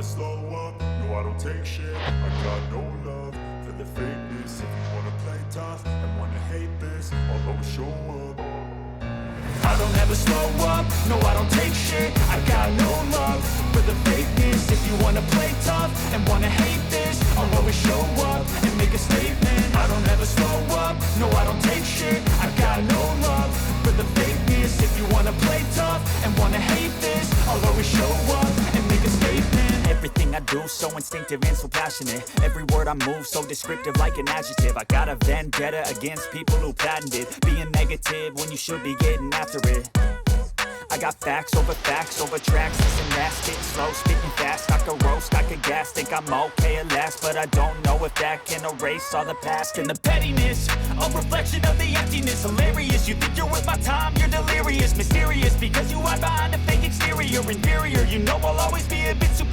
slow up, no I don't take shit. I got no love for the fakeness. If you wanna play tough and wanna hate this, I'll always show up. I don't ever slow up, no I don't take shit. I got no love for the fakeness. If you wanna play tough and wanna hate this, I'll always show up and make a statement. I don't ever slow up, no I don't take shit. I got no love for the fakeness. If you wanna play tough and wanna hate this, I'll always show up and make a statement. Everything I do so instinctive and so passionate. Every word I move so descriptive like an adjective. I got a vendetta against people who patented being negative when you should be getting after it. I got facts over tracks. Listen, that's getting slow, speaking fast. I could roast, I could gas, think I'm okay at last, but I don't know if that can erase all the past. And the pettiness, a reflection of the emptiness. Hilarious, you think you're worth my time, you're delirious. Mysterious, because you hide behind a fake exterior. Inferior, you know I'll always be a bit superior.